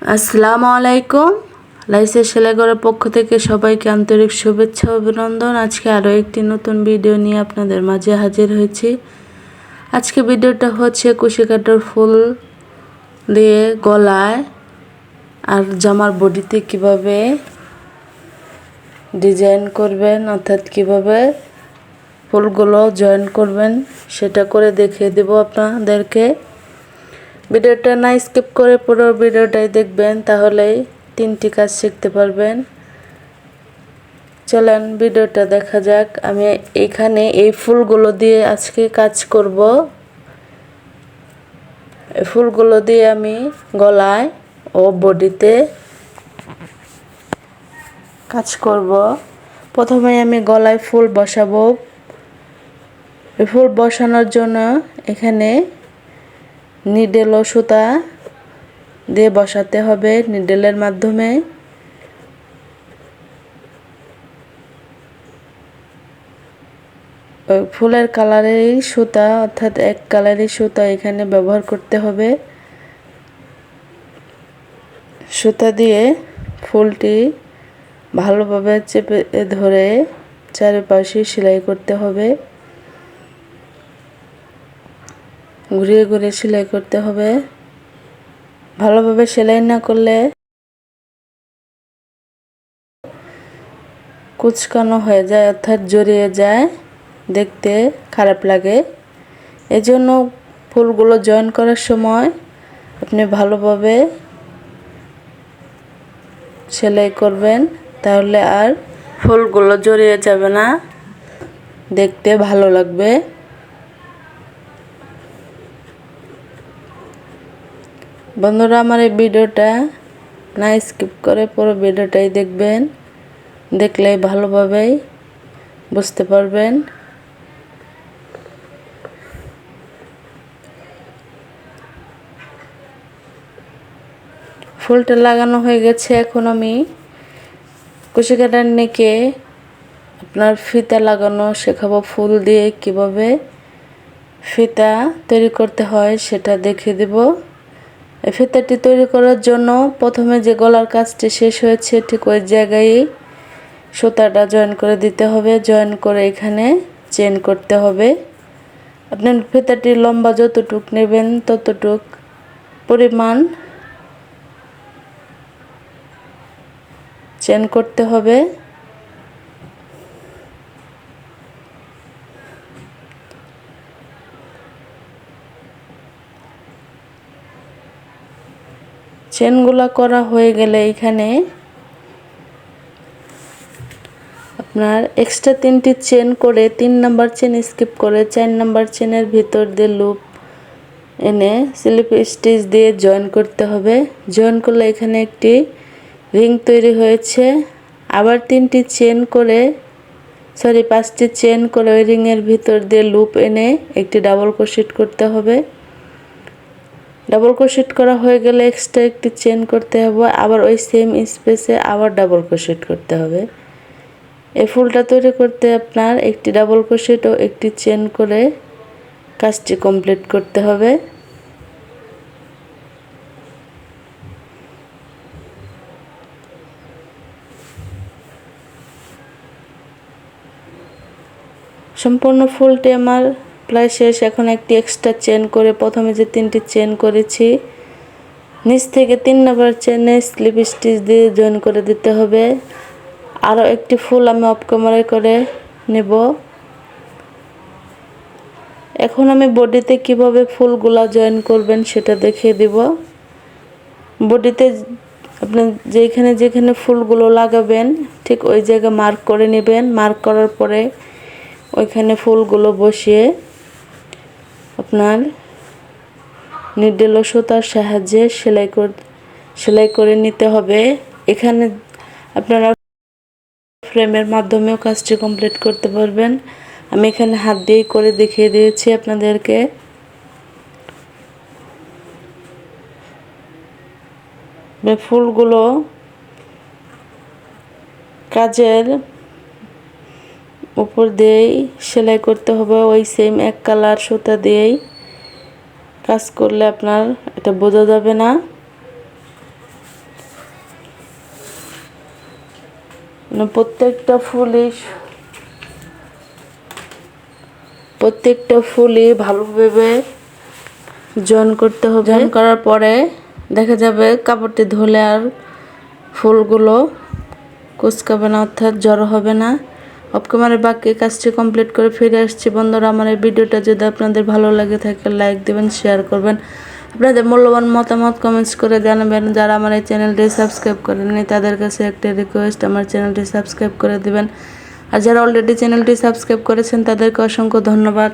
আসসালামু আলাইকুম। লাইসের সেলাইঘরের পক্ষ থেকে সবাইকে আন্তরিক শুভেচ্ছা ও অভিনন্দন। আজকে আরও একটি নতুন ভিডিও নিয়ে আপনাদের মাঝে হাজির হয়েছি। আজকে ভিডিওটা হচ্ছে কুশি কাটার ফুল দিয়ে গলায় আর জামার বডিতে কিভাবে ডিজাইন করবেন, অর্থাৎ কিভাবে ফুলগুলো জয়েন করবেন সেটা করে দেখিয়ে দেব আপনাদেরকে। ভিডিওটা না স্কিপ করে পুরো ভিডিওটাই দেখবেন, তাহলেই 3টি কাজ শিখতে পারবেন। চলেন ভিডিওটা দেখা যাক। আমি এখানে এই ফুলগুলো দিয়ে আজকে কাজ করব। এই ফুলগুলো দিয়ে আমি গলায় ও বডিতে কাজ করব। প্রথমে আমি গলায় ফুল বসাবো। এই ফুল বসানোর জন্য এখানে নিডেল ও সুতা দিয়ে বসাতে হবে। নিডেলের মাধ্যমে ফুলের কালারেরই সুতা, অর্থাৎ এক কালারের সুতা এখানে ব্যবহার করতে হবে। সুতা দিয়ে ফুলটি ভালোভাবে চেপে ধরে চারপাশে সেলাই করতে হবে। ঘুরিয়ে ঘুরিয়ে সেলাই করতে হবে। ভালোভাবে সেলাই না করলে কুচকানো হয়ে যায়, অর্থাৎ জড়িয়ে যায়, দেখতে খারাপ লাগে। এজন্য ফুলগুলো জয়েন করার সময় আপনি ভালোভাবে সেলাই করবেন, তাহলে আর ফুলগুলো জড়িয়ে যাবে না, দেখতে ভালো লাগবে। বন্ধুরা, আমার এই ভিডিওটা না স্কিপ করে পুরো ভিডিওটাই দেখবেন, দেখলে ভালোভাবেই বুঝতে পারবেন। ফুলটা লাগানো হয়ে গেছে। এখন আমি কুশি কাটার নেকে আপনার ফিতা লাগানো শেখাবো। ফুল দিয়ে কিভাবে ফিতা তৈরি করতে হয় সেটা দেখিয়ে দেব। এই ফিতাটি তৈরি করার জন্য প্রথমে যে গলার কাজটি শেষ হয়েছে ঠিক ওই জায়গায় সুতাটা জয়েন করে দিতে হবে। জয়েন করে এখানে চেন করতে হবে। আপনার ফিতাটির লম্বা যতটুক নেবেন ততটুক পরিমাণ চেন করতে হবে। চেনগুলা করা হয়ে গেলে এখানে আপনার এক্সট্রা 3টি চেন করে 3 নাম্বার চেন স্কিপ করে 4 নাম্বার চেনের ভিতর দিয়ে লুপ এনে স্লিপ স্টিচ দিয়ে জয়েন করতে হবে। জয়েন করলে এখানে একটি রিং তৈরি হয়েছে। আবার 5টি চেন করে ওই রিংয়ের ভিতর দিয়ে লুপ এনে একটি ডাবল ক্রোশেট করতে হবে। ডাবল ক্রোশেট করা হয়ে গেলে এক্সট্রা একটি চেন করতে হবে। আবার ওই সেম স্পেসে আবার ডাবল ক্রোশেট করতে হবে। এই ফুলটা তৈরি করতে আপনার একটি ডাবল ক্রোশেট ও একটি চেন করে কাজটি কমপ্লিট করতে হবে। সম্পূর্ণ ফুলটি আমার প্রায় শেষ। এখন একটি এক্সট্রা চেন করে প্রথমে যে 3টি চেন করেছি নিচ থেকে 3 নাম্বার চেনে স্লিপ স্টিচ দিয়ে জয়েন করে দিতে হবে। আরও একটি ফুল আমি অফ ক্যামেরায় করে নেব। এখন আমি বডিতে কিভাবে ফুলগুলা জয়েন করবেন সেটা দেখিয়ে দিব। বডিতে আপনি যেখানে যেখানে ফুলগুলো লাগাবেন ঠিক ওই জায়গা মার্ক করে নেবেন। মার্ক করার পরে ওইখানে ফুলগুলো বসিয়ে আপনার নিডেল ও সুতার সাহায্যে সেলাই করে নিতে হবে। এখানে আপনারা ফ্রেমের মাধ্যমেও কাজটি কমপ্লিট করতে পারবেন। আমি এখানে হাত দিয়ে করে দেখিয়ে দিয়েছি আপনাদেরকে। ফুলগুলো কাজের উপর দিয়েই সেলাই করতে হবে। ওই সেম এক কালার সুতা দিয়েই কাজ করলে আপনার এটা বোঝা যাবে না। প্রত্যেকটা ফুলই ভালোভাবে জয়েন করতে হবে। জয়েন করার পরে দেখা যাবে কাপড়টি ধুলে আর ফুলগুলো কুচকাবে না, অর্থাৎ জড়ো হবে না। অফ ক্যামেরায় বাকি কাজটি কমপ্লিট করে ফিরে আসছি। বন্ধুরা, আমার এই ভিডিওটা যদি আপনাদের ভালো লাগে থাকে লাইক দিবেন, শেয়ার করবেন, আপনাদের মূল্যবান মতামত কমেন্টস করে জানাবেন। যারা আমার এই চ্যানেলটি সাবস্ক্রাইব করেননি তাদের কাছে একটা রিকোয়েস্ট, আমার চ্যানেলটি সাবস্ক্রাইব করে দিবেন। আর যারা অলরেডি চ্যানেলটি সাবস্ক্রাইব করেছেন তাদেরকে অসংখ্য ধন্যবাদ।